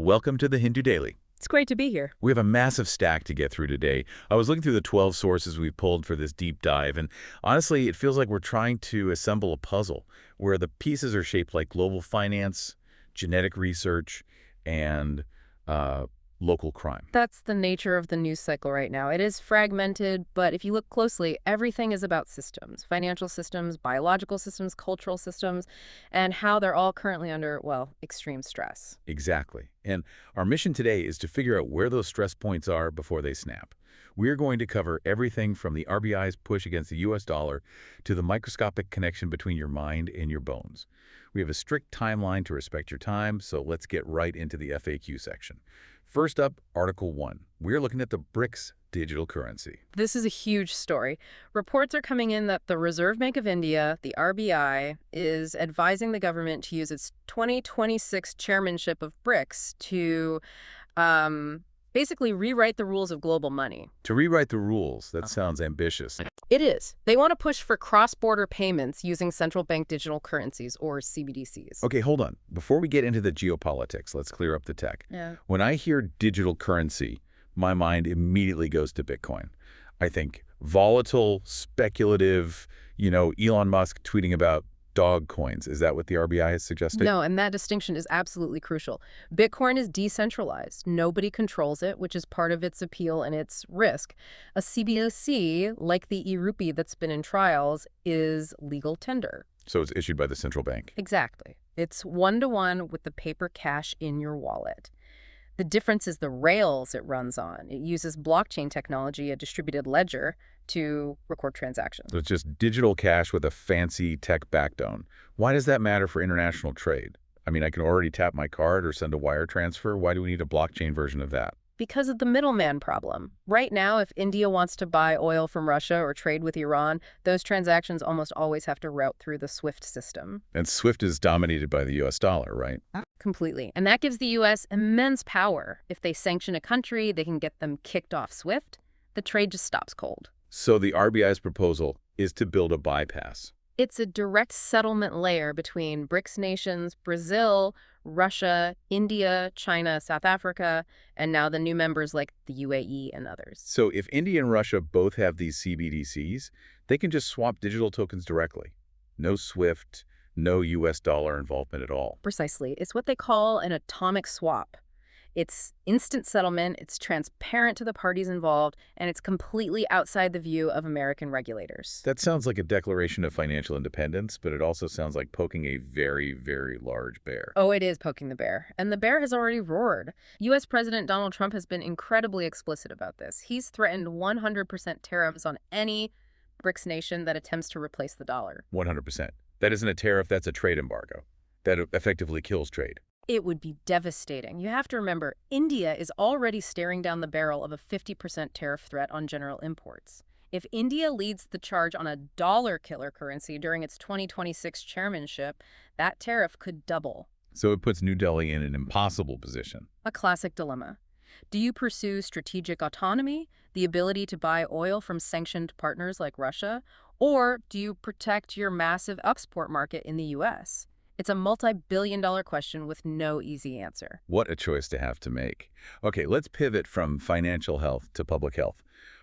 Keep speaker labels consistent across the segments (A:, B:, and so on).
A: Welcome to the Hindu Daily.
B: It's great to be here.
A: We have a massive stack to get through today. I was looking through the 12 sources we've pulled for this deep dive, and honestly, it feels like we're trying to assemble a puzzle where the pieces are shaped like global finance, genetic research, and local crime.
B: That's the nature of the news cycle right now. It is fragmented, but if you look closely, everything is about systems, financial systems, biological systems, cultural systems, and how they're all currently under, well, extreme stress.
A: Exactly. And our mission today is to figure out where those stress points are before they snap. We're going to cover everything from the RBI's push against the US dollar to the microscopic connection between your mind and your bones. We have a strict timeline to respect your time, so let's get right into the FAQ section. First up, Article 1. We're looking at the BRICS digital currency.
B: This is a huge story. Reports are coming in that the Reserve Bank of India, the RBI, is advising the government to use its 2026 chairmanship of BRICS to basically rewrite the rules of global money.
A: To rewrite the rules, that sounds ambitious.
B: It is. They want to push for cross-border payments using central bank digital currencies, or CBDCs.
A: Okay, hold on. Before we get into the geopolitics, let's clear up the tech.
B: Yeah.
A: When I hear digital currency, my mind immediately goes to Bitcoin. I think volatile, speculative, Elon Musk tweeting about dog coins. Is that what the RBI has suggested?
B: No, and that distinction is absolutely crucial. Bitcoin is decentralized. Nobody controls it, which is part of its appeal and its risk. A CBDC, like the e-rupee that's been in trials, is legal tender.
A: So it's issued by the central bank.
B: Exactly. It's one-to-one with the paper cash in your wallet. The difference is the rails it runs on. It uses blockchain technology, a distributed ledger, to record transactions.
A: So it's just digital cash with a fancy tech backbone. Why does that matter for international trade? I mean, I can already tap my card or send a wire transfer. Why do we need a blockchain version of that?
B: Because of the middleman problem. Right now, if India wants to buy oil from Russia or trade with Iran, those transactions almost always have to route through the SWIFT system.
A: And SWIFT is dominated by the US dollar, right?
B: Completely. And that gives the U.S. immense power. If they sanction a country, they can get them kicked off SWIFT. The trade just stops cold.
A: So the RBI's proposal is to build a bypass.
B: It's a direct settlement layer between BRICS nations, Brazil, Russia, India, China, South Africa, and now the new members like the UAE and others.
A: So if India and Russia both have these CBDCs, they can just swap digital tokens directly. No SWIFT, no US dollar involvement at all.
B: Precisely. It's what they call an atomic swap. It's instant settlement, it's transparent to the parties involved, and it's completely outside the view of American regulators.
A: That sounds like a declaration of financial independence, but it also sounds like poking a very, very large bear.
B: Oh, it is poking the bear. And the bear has already roared. U.S. President Donald Trump has been incredibly explicit about this. He's threatened 100% tariffs on any BRICS nation that attempts to replace the dollar.
A: 100%. That isn't a tariff, that's a trade embargo. That effectively kills trade.
B: It would be devastating. You have to remember, India is already staring down the barrel of a 50% tariff threat on general imports. If India leads the charge on a dollar-killer currency during its 2026 chairmanship, that tariff could double.
A: So it puts New Delhi in an impossible position.
B: A classic dilemma. Do you pursue strategic autonomy, the ability to buy oil from sanctioned partners like Russia, or do you protect your massive export market in the U.S.? It's a multi-billion-dollar question with no easy answer.
A: What a choice to have to make. Okay, let's pivot from financial health to public health.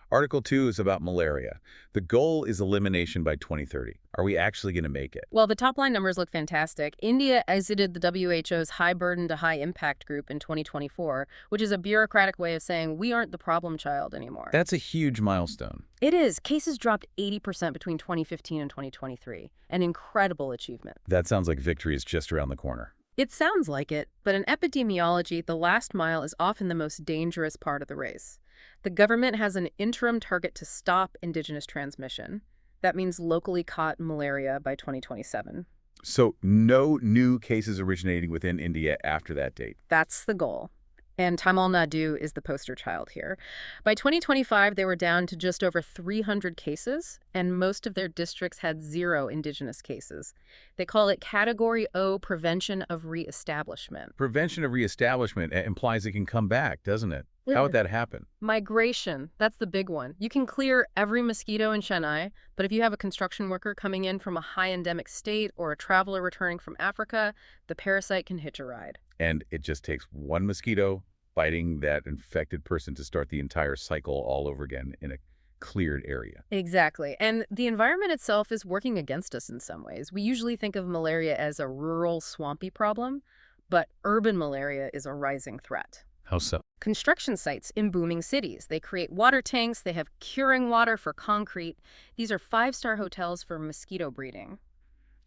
A: Article 2 is about malaria. The goal is elimination by 2030. Are we actually going to make it?
B: Well, the top-line numbers look fantastic. India exited the WHO's high-burden to high-impact group in 2024, which is a bureaucratic way of saying we aren't the problem child anymore.
A: That's a huge milestone.
B: It is. Cases dropped 80% between 2015 and 2023. An incredible achievement.
A: That sounds like victory is just around the corner.
B: It sounds like it, but in epidemiology, the last mile is often the most dangerous part of the race. The government has an interim target to stop indigenous transmission. That means locally caught malaria by 2027.
A: So no new cases originating within India after that date.
B: That's the goal. And Tamil Nadu is the poster child here. By 2025, they were down to just over 300 cases, and most of their districts had 0 indigenous cases. They call it Category O prevention of reestablishment.
A: Prevention of reestablishment implies it can come back, doesn't it? How would that happen?
B: Migration, that's the big one. You can clear every mosquito in Chennai, but if you have a construction worker coming in from a high endemic state or a traveler returning from Africa, the parasite can hitch a ride.
A: And it just takes one mosquito biting that infected person to start the entire cycle all over again in a cleared area.
B: Exactly. And the environment itself is working against us in some ways. We usually think of malaria as a rural, swampy problem, but urban malaria is a rising threat.
A: How so?
B: Construction sites in booming cities. They create water tanks. They have curing water for concrete. These are five-star hotels for mosquito breeding.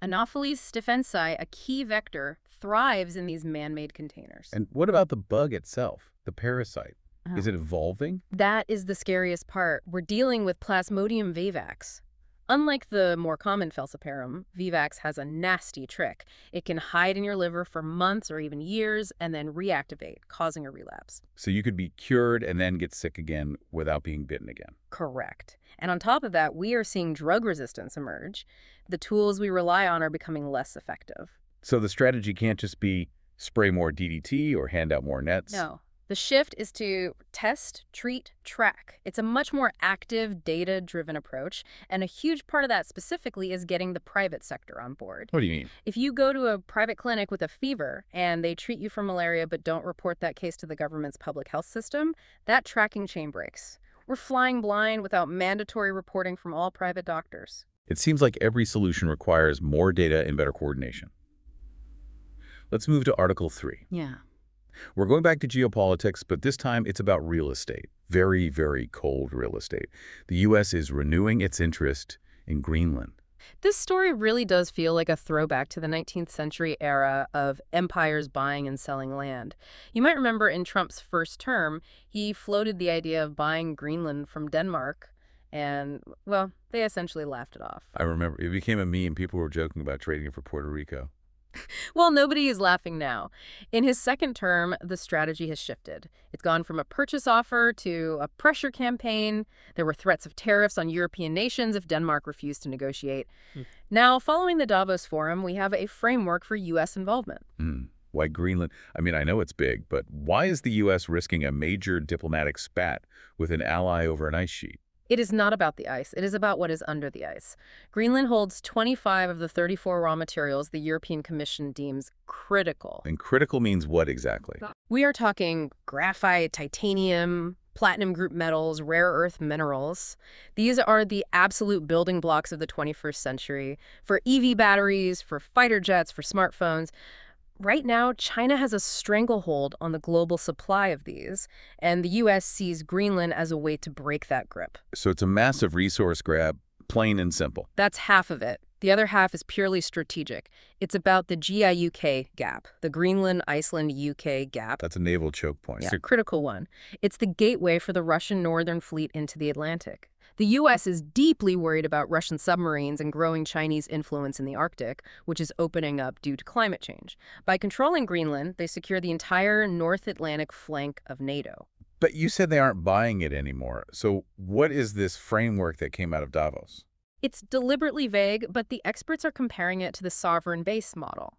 B: Anopheles stephensi, a key vector, thrives in these man-made containers.
A: And what about the bug itself, the parasite? Is it evolving?
B: That is the scariest part. We're dealing with Plasmodium vivax. Unlike the more common falciparum, vivax has a nasty trick. It can hide in your liver for months or even years and then reactivate, causing a relapse.
A: So you could be cured and then get sick again without being bitten again.
B: Correct. And on top of that, we are seeing drug resistance emerge. The tools we rely on are becoming less effective.
A: So the strategy can't just be spray more DDT or hand out more nets?
B: No. The shift is to test, treat, track. It's a much more active, data-driven approach, and a huge part of that specifically is getting the private sector on board.
A: What do you mean?
B: If you go to a private clinic with a fever and they treat you for malaria but don't report that case to the government's public health system, that tracking chain breaks. We're flying blind without mandatory reporting from all private doctors.
A: It seems like every solution requires more data and better coordination. Let's move to Article 3.
B: Yeah.
A: We're going back to geopolitics, but this time it's about real estate. Very, very cold real estate. The U.S. is renewing its interest in Greenland.
B: This story really does feel like a throwback to the 19th century era of empires buying and selling land. You might remember in Trump's first term, he floated the idea of buying Greenland from Denmark, and, well, they essentially laughed it off.
A: I remember it became a meme. People were joking about trading it for Puerto Rico.
B: Well, nobody is laughing now. In his second term, the strategy has shifted. It's gone from a purchase offer to a pressure campaign. There were threats of tariffs on European nations if Denmark refused to negotiate. Now, following the Davos Forum, we have a framework for U.S. involvement.
A: Why Greenland? I mean, I know it's big, but why is the U.S. risking a major diplomatic spat with an ally over an ice sheet?
B: It is not about the ice. It is about what is under the ice. Greenland holds 25 of the 34 raw materials the European Commission deems critical.
A: And critical means what exactly?
B: We are talking graphite, titanium, platinum group metals, rare earth minerals. These are the absolute building blocks of the 21st century for EV batteries, for fighter jets, for smartphones. Right now, China has a stranglehold on the global supply of these, and the U.S. sees Greenland as a way to break that grip.
A: So it's a massive resource grab, plain and simple.
B: That's half of it. The other half is purely strategic. It's about the GIUK gap, the Greenland-Iceland-UK gap.
A: That's a naval choke point.
B: Yeah, critical one. It's the gateway for the Russian Northern Fleet into the Atlantic. The U.S. is deeply worried about Russian submarines and growing Chinese influence in the Arctic, which is opening up due to climate change. By controlling Greenland, they secure the entire North Atlantic flank of NATO.
A: But you said they aren't buying it anymore. So what is this framework that came out of Davos?
B: It's deliberately vague, but the experts are comparing it to the sovereign base model.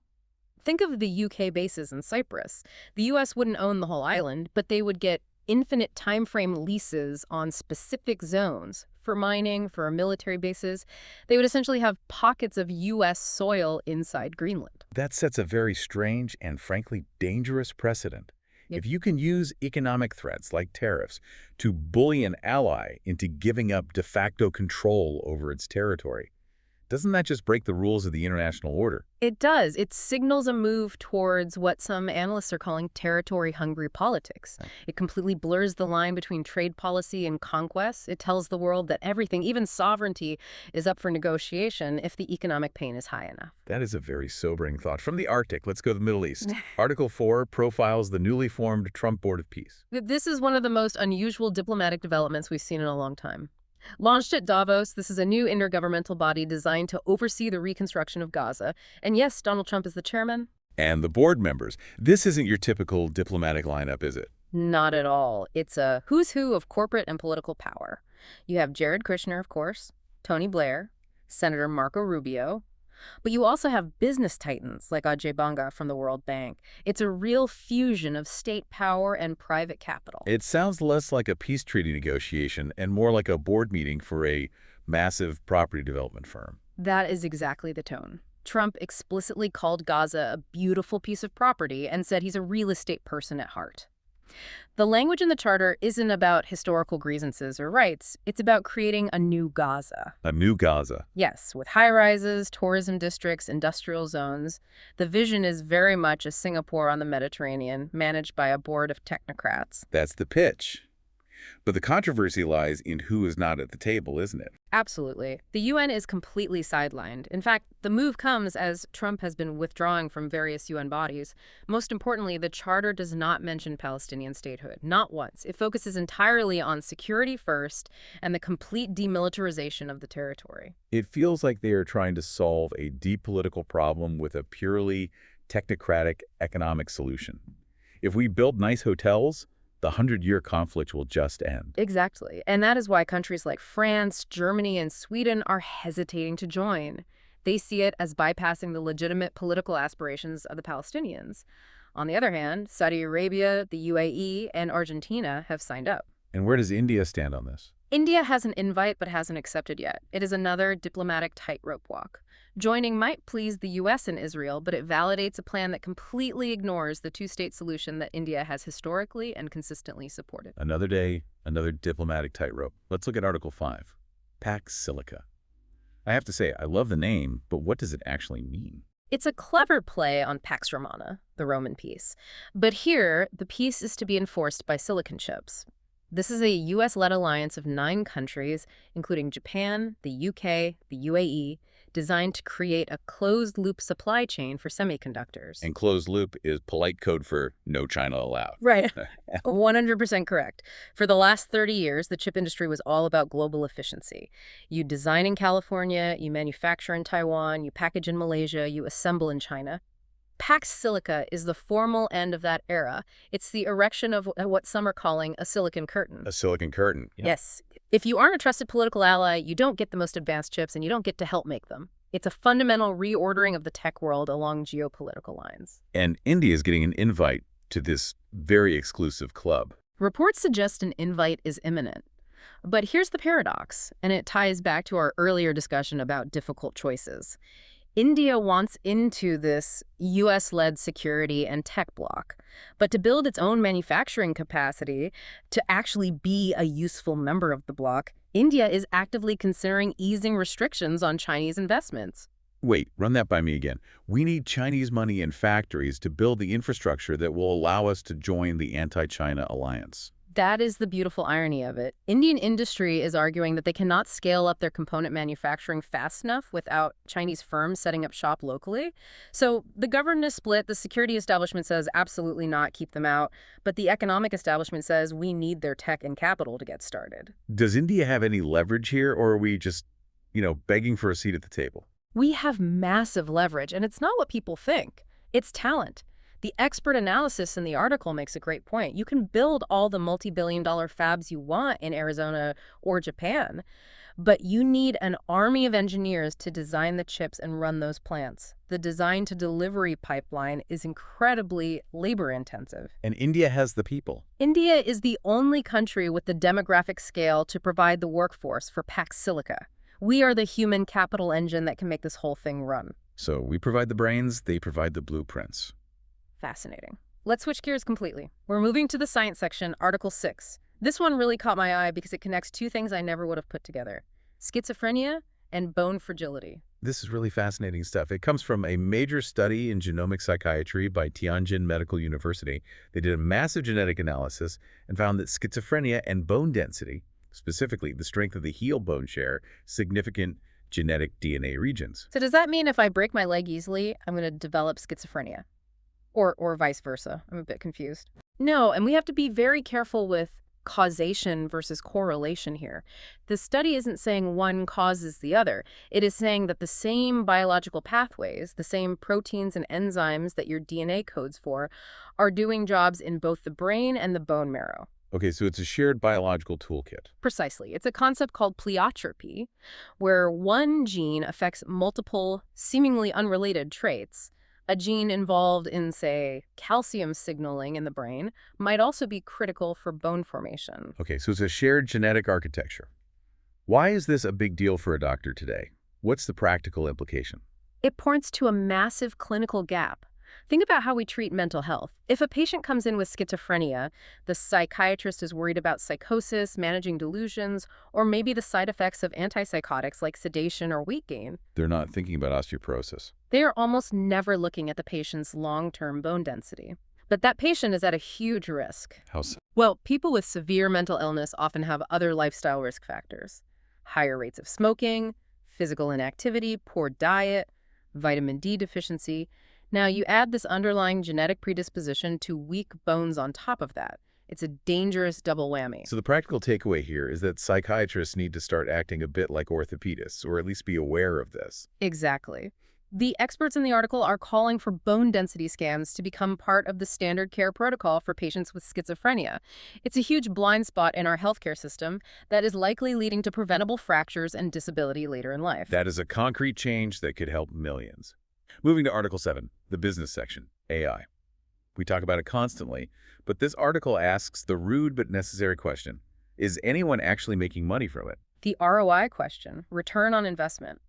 B: Think of the UK bases in Cyprus. The U.S. wouldn't own the whole island, but they would get infinite timeframe leases on specific zones for mining, for military bases. They would essentially have pockets of U.S. soil inside Greenland.
A: That sets a very strange and frankly dangerous precedent. If you can use economic threats like tariffs to bully an ally into giving up de facto control over its territory, doesn't that just break the rules of the international order?
B: It does. It signals a move towards what some analysts are calling territory-hungry politics. It completely blurs the line between trade policy and conquest. It tells the world that everything, even sovereignty, is up for negotiation if the economic pain is high enough.
A: That is a very sobering thought. From the Arctic, let's go to the Middle East. Article 4 profiles the newly formed Trump Board of Peace.
B: This is one of the most unusual diplomatic developments we've seen in a long time. Launched at Davos, this is a new intergovernmental body designed to oversee the reconstruction of Gaza. And yes, Donald Trump is the chairman.
A: And the board members. This isn't your typical diplomatic lineup, is it?
B: Not at all. It's a who's who of corporate and political power. You have Jared Kushner, of course, Tony Blair, Senator Marco Rubio, But you also have business titans like Ajay Banga from the World Bank. It's a real fusion of state power and private capital.
A: It sounds less like a peace treaty negotiation and more like a board meeting for a massive property development firm.
B: That is exactly the tone. Trump explicitly called Gaza a beautiful piece of property and said he's a real estate person at heart. The language in the charter isn't about historical grievances or rights. It's about creating a new Gaza.
A: A new Gaza.
B: Yes, with high-rises, tourism districts, industrial zones. The vision is very much a Singapore on the Mediterranean, managed by a board of technocrats.
A: That's the pitch. But the controversy lies in who is not at the table, isn't it?
B: Absolutely. The UN is completely sidelined. In fact, the move comes as Trump has been withdrawing from various UN bodies. Most importantly, the charter does not mention Palestinian statehood, not once. It focuses entirely on security first and the complete demilitarization of the territory.
A: It feels like they are trying to solve a deep political problem with a purely technocratic economic solution. If we build nice hotels, the 100-year conflict will just end.
B: Exactly. And that is why countries like France, Germany, and Sweden are hesitating to join. They see it as bypassing the legitimate political aspirations of the Palestinians. On the other hand, Saudi Arabia, the UAE, and Argentina have signed up.
A: And where does India stand on this?
B: India has an invite but hasn't accepted yet. It is another diplomatic tightrope walk. Joining might please the U.S. and Israel, but it validates a plan that completely ignores the two-state solution that India has historically and consistently supported.
A: Another day, another diplomatic tightrope. Let's look at Article 5, Pax Silica. I have to say, I love the name, but what does it actually mean?
B: It's a clever play on Pax Romana, the Roman peace. But here, the peace is to be enforced by silicon chips. This is a U.S.-led alliance of 9 countries, including Japan, the UK, the UAE, designed to create a closed-loop supply chain for semiconductors.
A: And closed loop is polite code for no China allowed.
B: Right. 100% correct. For the last 30 years, the chip industry was all about global efficiency. You design in California, you manufacture in Taiwan, you package in Malaysia, you assemble in China. Pax Silica is the formal end of that era. It's the erection of what some are calling a silicon curtain.
A: A silicon curtain. Yeah.
B: Yes. If you aren't a trusted political ally, you don't get the most advanced chips and you don't get to help make them. It's a fundamental reordering of the tech world along geopolitical lines.
A: And India is getting an invite to this very exclusive club.
B: Reports suggest an invite is imminent. But here's the paradox, and it ties back to our earlier discussion about difficult choices. India wants into this U.S.-led security and tech bloc, but to build its own manufacturing capacity, to actually be a useful member of the bloc, India is actively considering easing restrictions on Chinese investments.
A: Wait, run that by me again. We need Chinese money and factories to build the infrastructure that will allow us to join the anti-China alliance.
B: That is the beautiful irony of it. Indian industry is arguing that they cannot scale up their component manufacturing fast enough without Chinese firms setting up shop locally. So the government is split. The security establishment says absolutely not, keep them out. But the economic establishment says we need their tech and capital to get started.
A: Does India have any leverage here, or are we just, begging for a seat at the table?
B: We have massive leverage, and it's not what people think. It's talent. The expert analysis in the article makes a great point. You can build all the multi-billion-dollar fabs you want in Arizona or Japan, but you need an army of engineers to design the chips and run those plants. The design-to-delivery pipeline is incredibly labor-intensive.
A: And India has the people.
B: India is the only country with the demographic scale to provide the workforce for Pax Silica. We are the human capital engine that can make this whole thing run.
A: So we provide the brains, they provide the blueprints.
B: Fascinating. Let's switch gears completely. We're moving to the science section, Article 6. This one really caught my eye because it connects 2 things I never would have put together: schizophrenia and bone fragility.
A: This is really fascinating stuff. It comes from a major study in genomic psychiatry by Tianjin Medical University. They did a massive genetic analysis and found that schizophrenia and bone density, specifically the strength of the heel bone, share significant genetic DNA regions.
B: So does that mean if I break my leg easily, I'm going to develop schizophrenia? Or vice versa? I'm a bit confused. No, and we have to be very careful with causation versus correlation here. The study isn't saying one causes the other. It is saying that the same biological pathways, the same proteins and enzymes that your DNA codes for, are doing jobs in both the brain and the bone marrow.
A: Okay, so it's a shared biological toolkit.
B: Precisely. It's a concept called pleiotropy, where one gene affects multiple, seemingly unrelated traits. A gene involved in, say, calcium signaling in the brain might also be critical for bone formation.
A: Okay, so it's a shared genetic architecture. Why is this a big deal for a doctor today? What's the practical implication?
B: It points to a massive clinical gap. Think about how we treat mental health. If a patient comes in with schizophrenia, the psychiatrist is worried about psychosis, managing delusions, or maybe the side effects of antipsychotics like sedation or weight gain.
A: They're not thinking about osteoporosis.
B: They are almost never looking at the patient's long-term bone density. But that patient is at a huge risk.
A: How so?
B: Well, people with severe mental illness often have other lifestyle risk factors. Higher rates of smoking, physical inactivity, poor diet, vitamin D deficiency. Now, you add this underlying genetic predisposition to weak bones on top of that. It's a dangerous double whammy.
A: So the practical takeaway here is that psychiatrists need to start acting a bit like orthopedists, or at least be aware of this.
B: Exactly. The experts in the article are calling for bone density scans to become part of the standard care protocol for patients with schizophrenia. It's a huge blind spot in our healthcare system that is likely leading to preventable fractures and disability later in life.
A: That is a concrete change that could help millions. Moving to Article 7, the business section, AI. We talk about it constantly, but this article asks the rude but necessary question: is anyone actually making money from it?
B: The ROI question, return on investment.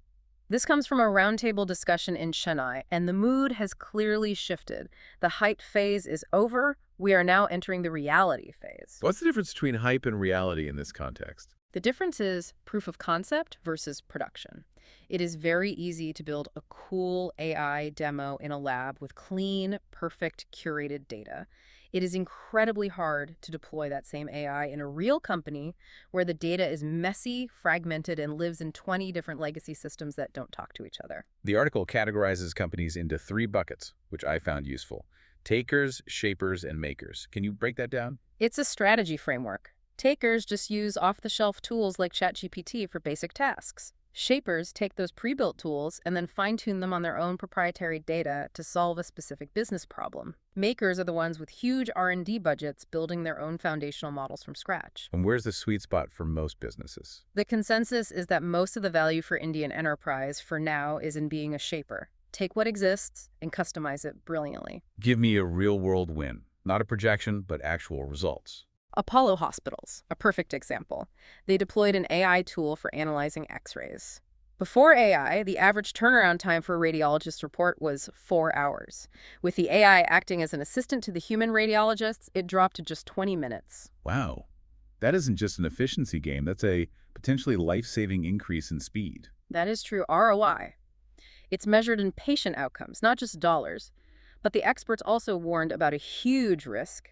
B: This comes from a roundtable discussion in Chennai, and the mood has clearly shifted. The hype phase is over. We are now entering the reality phase.
A: What's the difference between hype and reality in this context?
B: The difference is proof of concept versus production. It is very easy to build a cool AI demo in a lab with clean, perfect, curated data. It is incredibly hard to deploy that same AI in a real company where the data is messy, fragmented, and lives in 20 different legacy systems that don't talk to each other.
A: The article categorizes companies into 3 buckets, which I found useful: takers, shapers, and makers. Can you break that down?
B: It's a strategy framework. Takers just use off-the-shelf tools like ChatGPT for basic tasks. Shapers take those pre-built tools and then fine-tune them on their own proprietary data to solve a specific business problem. Makers are the ones with huge R&D budgets building their own foundational models from scratch.
A: And where's the sweet spot for most businesses?
B: The consensus is that most of the value for Indian enterprise for now is in being a shaper. Take what exists and customize it brilliantly.
A: Give me a real-world win. Not a projection, but actual results.
B: Apollo Hospitals, a perfect example. They deployed an AI tool for analyzing X-rays. Before AI, the average turnaround time for a radiologist's report was 4 hours. With the AI acting as an assistant to the human radiologists, it dropped to just 20 minutes.
A: Wow. That isn't just an efficiency game. That's a potentially life-saving increase in speed.
B: That is true ROI. It's measured in patient outcomes, not just dollars. But the experts also warned about a huge risk: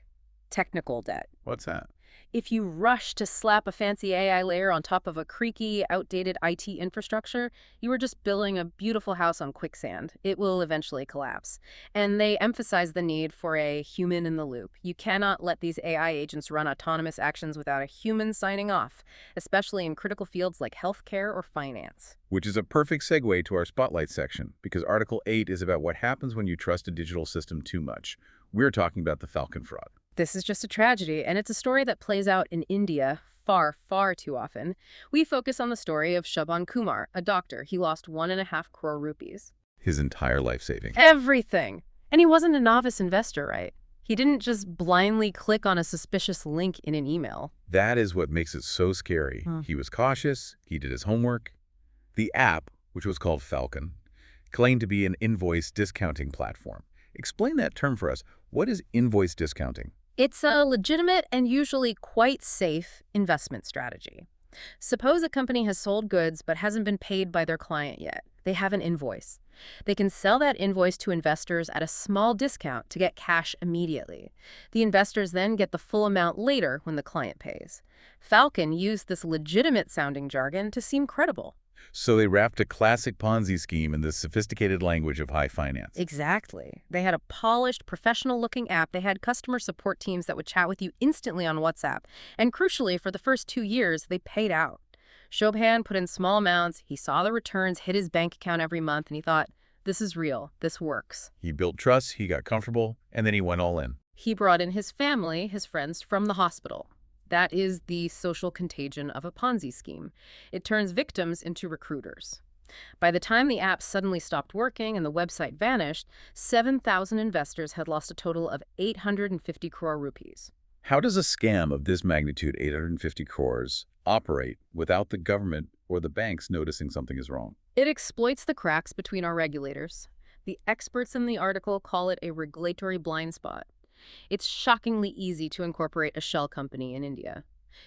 B: technical debt.
A: What's that?
B: If you rush to slap a fancy AI layer on top of a creaky, outdated IT infrastructure, you are just building a beautiful house on quicksand. It will eventually collapse. And they emphasize the need for a human in the loop. You cannot let these AI agents run autonomous actions without a human signing off, especially in critical fields like healthcare or finance.
A: Which is a perfect segue to our Spotlight section, because Article 8 is about what happens when you trust a digital system too much. We're talking about the Falcon fraud.
B: This is just a tragedy, and it's a story that plays out in India far, far too often. We focus on the story of Shravan Kumar, a doctor. He lost 1.5 crore rupees.
A: His entire life savings.
B: Everything! And he wasn't a novice investor, right? He didn't just blindly click on a suspicious link in an email.
A: That is what makes it so scary. He was cautious, he did his homework. The app, which was called Falcon, claimed to be an invoice discounting platform. Explain that term for us. What is invoice discounting?
B: It's a legitimate and usually quite safe investment strategy. Suppose a company has sold goods but hasn't been paid by their client yet. They have an invoice. They can sell that invoice to investors at a small discount to get cash immediately. The investors then get the full amount later when the client pays. Falcon used this legitimate-sounding jargon to seem credible.
A: So they wrapped a classic Ponzi scheme in the sophisticated language of high finance.
B: Exactly. They had a polished, professional-looking app. They had customer support teams that would chat with you instantly on WhatsApp. And crucially, for the first 2 years, they paid out. Shobhan put in small amounts. He saw the returns hit his bank account every month, and he thought, this is real. This works.
A: He built trust, he got comfortable, and then he went all in.
B: He brought in his family, his friends from the hospital. That is the social contagion of a Ponzi scheme. It turns victims into recruiters. By the time the app suddenly stopped working and the website vanished, 7,000 investors had lost a total of 850 crore rupees.
A: How does a scam of this magnitude, 850 crores, operate without the government or the banks noticing something is wrong?
B: It exploits the cracks between our regulators. The experts in the article call it a regulatory blind spot. It's shockingly easy to incorporate a shell company in India.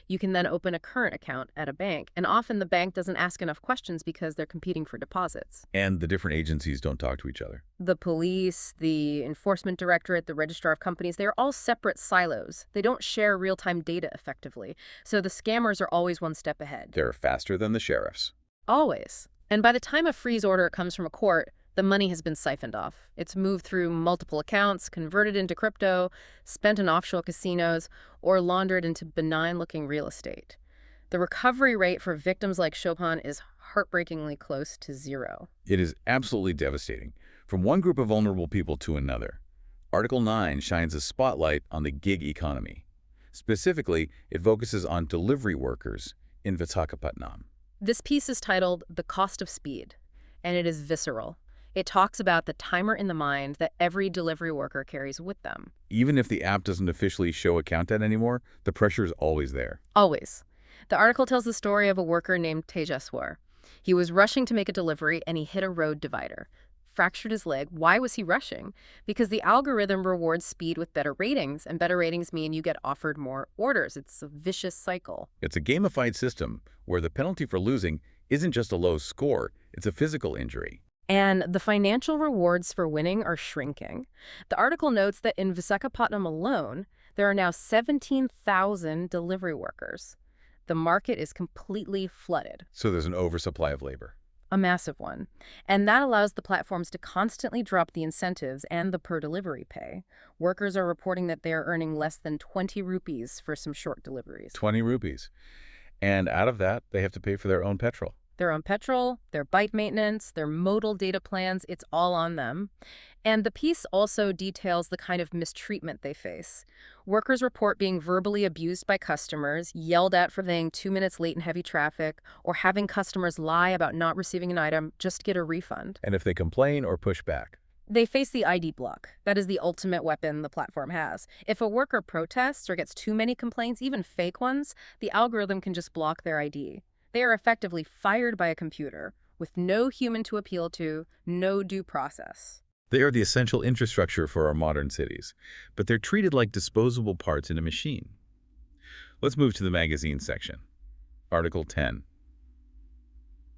B: You can then open a current account at a bank, and often the bank doesn't ask enough questions because they're competing for deposits.
A: And the different agencies don't talk to each other.
B: The police, the enforcement directorate, the registrar of companies, they're all separate silos. They don't share real-time data effectively, so the scammers are always one step ahead.
A: They're faster than the sheriffs.
B: Always. And by the time a freeze order comes from a court, the money has been siphoned off. It's moved through multiple accounts, converted into crypto, spent in offshore casinos, or laundered into benign-looking real estate. The recovery rate for victims like Chopin is heartbreakingly close to zero.
A: It is absolutely devastating, from one group of vulnerable people to another. Article 9 shines a spotlight on the gig economy. Specifically, it focuses on delivery workers in Visakhapatnam.
B: This piece is titled The Cost of Speed, and it is visceral. It talks about the timer in the mind that every delivery worker carries with them.
A: Even if the app doesn't officially show a countdown anymore, the pressure is always there.
B: Always. The article tells the story of a worker named Tejaswar. He was rushing to make a delivery and he hit a road divider. Fractured his leg. Why was he rushing? Because the algorithm rewards speed with better ratings, and better ratings mean you get offered more orders. It's a vicious cycle.
A: It's a gamified system where the penalty for losing isn't just a low score, it's a physical injury.
B: And the financial rewards for winning are shrinking. The article notes that in Visakhapatnam alone, there are now 17,000 delivery workers. The market is completely flooded.
A: So there's an oversupply of labor.
B: A massive one. And that allows the platforms to constantly drop the incentives and the per-delivery pay. Workers are reporting that they are earning less than 20 rupees for some short deliveries.
A: 20 rupees. And out of that, they have to pay for their own petrol.
B: Their own petrol, their bike maintenance, their modal data plans, it's all on them. And the piece also details the kind of mistreatment they face. Workers report being verbally abused by customers, yelled at for being 2 minutes late in heavy traffic, or having customers lie about not receiving an item just to get a refund.
A: And if they complain or push back,
B: they face the ID block. That is the ultimate weapon the platform has. If a worker protests or gets too many complaints, even fake ones, the algorithm can just block their ID. They are effectively fired by a computer, with no human to appeal to, no due process.
A: they are the essential infrastructure for our modern cities, but they're treated like disposable parts in a machine. Let's move to the magazine section. Article 10.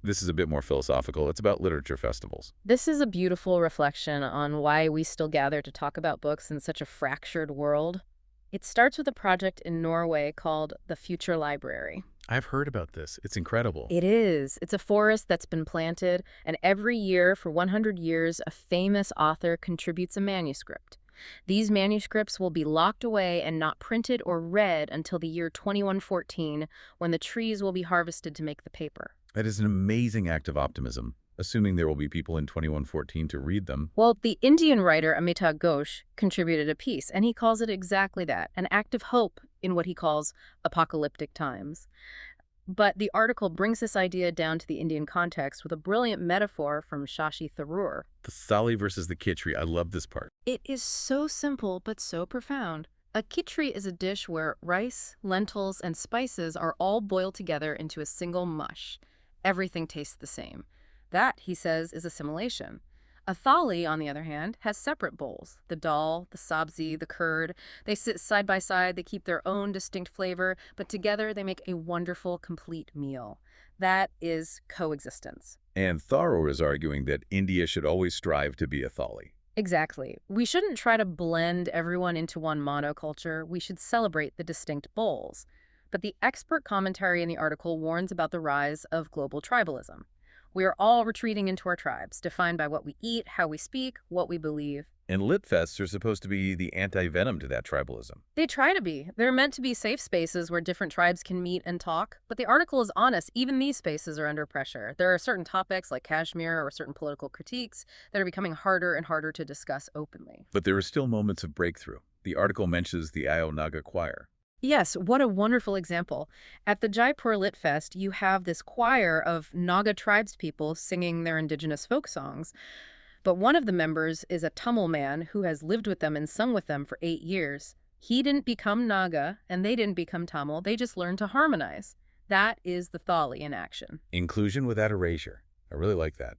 A: This is a bit more philosophical. It's about literature festivals.
B: This is a beautiful reflection on why we still gather to talk about books in such a fractured world. It starts with a project in Norway called the Future Library.
A: I've heard about this. It's incredible.
B: It is. It's a forest that's been planted, and every year for 100 years, a famous author contributes a manuscript. These manuscripts will be locked away and not printed or read until the year 2114, when the trees will be harvested to make the paper.
A: That is an amazing act of optimism, assuming there will be people in 2114 to read them.
B: Well, the Indian writer Amita Ghosh contributed a piece, and he calls it exactly that, an act of hope in what he calls apocalyptic times. But the article brings this idea down to the Indian context with a brilliant metaphor from Shashi Tharoor.
A: The thali versus the khichdi. I love this part.
B: It is so simple but so profound. A khichdi is a dish where rice, lentils, and spices are all boiled together into a single mush. Everything tastes the same. That, he says, is assimilation. A thali, on the other hand, has separate bowls. The dal, the sabzi, the curd. They sit side by side, they keep their own distinct flavor, but together they make a wonderful, complete meal. That is coexistence.
A: And Tharoor is arguing that India should always strive to be a thali.
B: Exactly. We shouldn't try to blend everyone into one monoculture. We should celebrate the distinct bowls. But the expert commentary in the article warns about the rise of global tribalism. We are all retreating into our tribes, defined by what we eat, how we speak, what we believe.
A: And Litfests are supposed to be the anti-venom to that tribalism.
B: They try to be. They're meant to be safe spaces where different tribes can meet and talk. But the article is honest. Even these spaces are under pressure. There are certain topics like Kashmir or certain political critiques that are becoming harder and harder to discuss openly.
A: But there are still moments of breakthrough. The article mentions the Io Naga choir.
B: Yes, what a wonderful example. At the Jaipur Lit Fest, you have this choir of Naga tribespeople singing their indigenous folk songs. But one of the members is a Tamil man who has lived with them and sung with them for 8 years. He didn't become Naga, and they didn't become Tamil. They just learned to harmonize. That is the Thali in action.
A: Inclusion without erasure. I really like that.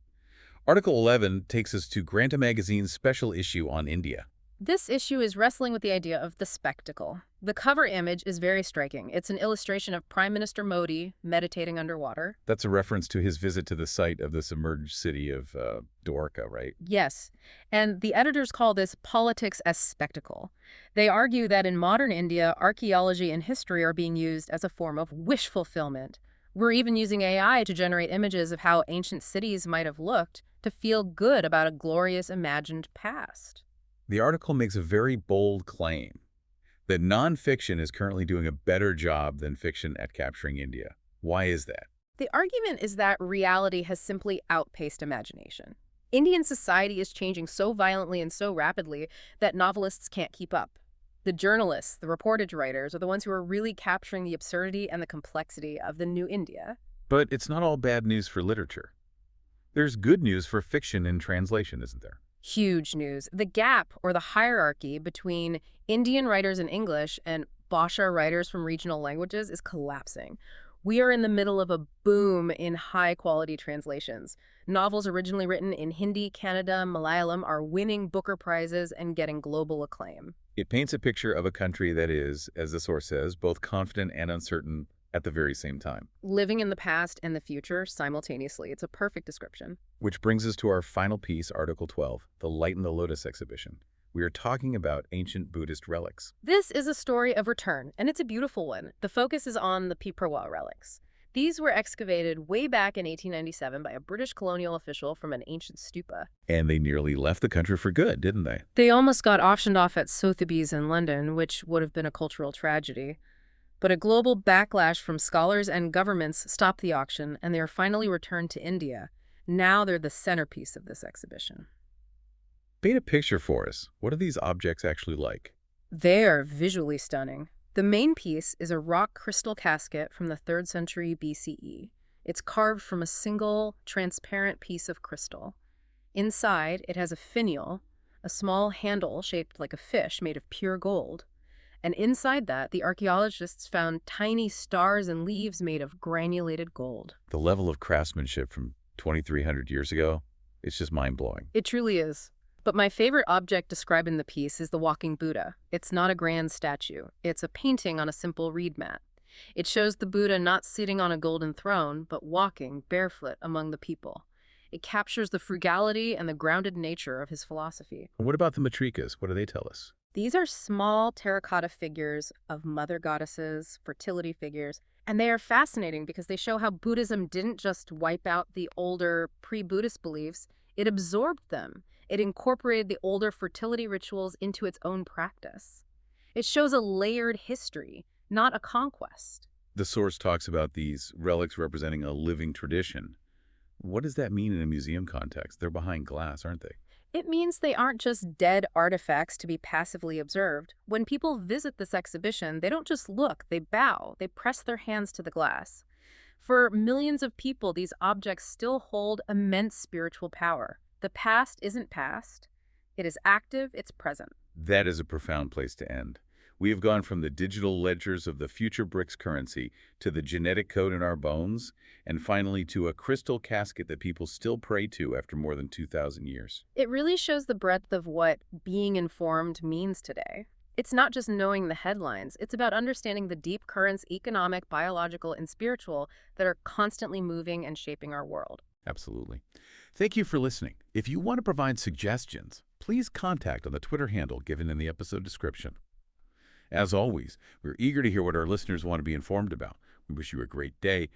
A: Article 11 takes us to Granta Magazine's special issue on India.
B: This issue is wrestling with the idea of the spectacle. The cover image is very striking. It's an illustration of Prime Minister Modi meditating underwater.
A: That's a reference to his visit to the site of the submerged city of Dwarka, right?
B: Yes, and the editors call this politics as spectacle. They argue that in modern India, archaeology and history are being used as a form of wish fulfillment. We're even using AI to generate images of how ancient cities might have looked to feel good about a glorious imagined past.
A: The article makes a very bold claim that nonfiction is currently doing a better job than fiction at capturing India. Why is that?
B: The argument is that reality has simply outpaced imagination. Indian society is changing so violently and so rapidly that novelists can't keep up. The journalists, the reportage writers, are the ones who are really capturing the absurdity and the complexity of the new India.
A: But it's not all bad news for literature. There's good news for fiction in translation, isn't there?
B: Huge news. The gap, or the hierarchy, between Indian writers in English and Bhasha writers from regional languages is collapsing. We are in the middle of a boom in high-quality translations. Novels originally written in Hindi, Kannada, Malayalam are winning Booker Prizes and getting global acclaim.
A: It paints a picture of a country that is, as the source says, both confident and uncertain at the very same time.
B: Living in the past and the future simultaneously. It's a perfect description.
A: Which brings us to our final piece, Article 12, the Light in the Lotus exhibition. We are talking about ancient Buddhist relics.
B: This is a story of return, and it's a beautiful one. The focus is on the Piparwa relics. These were excavated way back in 1897 by a British colonial official from an ancient stupa.
A: And they nearly left the country for good, didn't they?
B: They almost got auctioned off at Sotheby's in London, which would have been a cultural tragedy. But a global backlash from scholars and governments stopped the auction, and they are finally returned to India. Now they're the centerpiece of this exhibition.
A: Paint a picture for us. What are these objects actually like?
B: They are visually stunning. The main piece is a rock crystal casket from the 3rd century BCE. It's carved from a single, transparent piece of crystal. Inside, it has a finial, a small handle shaped like a fish made of pure gold. And inside that, the archaeologists found tiny stars and leaves made of granulated gold.
A: The level of craftsmanship from 2,300 years ago, it's just mind-blowing.
B: It truly is. But my favorite object described in the piece is the walking Buddha. It's not a grand statue. It's a painting on a simple reed mat. It shows the Buddha not sitting on a golden throne, but walking barefoot among the people. It captures the frugality and the grounded nature of his philosophy.
A: What about the matrikas? What do they tell us?
B: These are small terracotta figures of mother goddesses, fertility figures, and they are fascinating because they show how Buddhism didn't just wipe out the older pre-Buddhist beliefs, it absorbed them. It incorporated the older fertility rituals into its own practice. It shows a layered history, not a conquest.
A: The source talks about these relics representing a living tradition. What does that mean in a museum context? They're behind glass, aren't they?
B: It means they aren't just dead artifacts to be passively observed. When people visit this exhibition, they don't just look, they bow, they press their hands to the glass. For millions of people, these objects still hold immense spiritual power. The past isn't past. It is active, it's present.
A: That is a profound place to end. We have gone from the digital ledgers of the future BRICS currency to the genetic code in our bones, and finally to a crystal casket that people still pray to after more than 2,000 years.
B: It really shows the breadth of what being informed means today. It's not just knowing the headlines. It's about understanding the deep currents, economic, biological, and spiritual, that are constantly moving and shaping our world.
A: Absolutely. Thank you for listening. If you want to provide suggestions, please contact on the Twitter handle given in the episode description. As always, we're eager to hear what our listeners want to be informed about. We wish you a great day.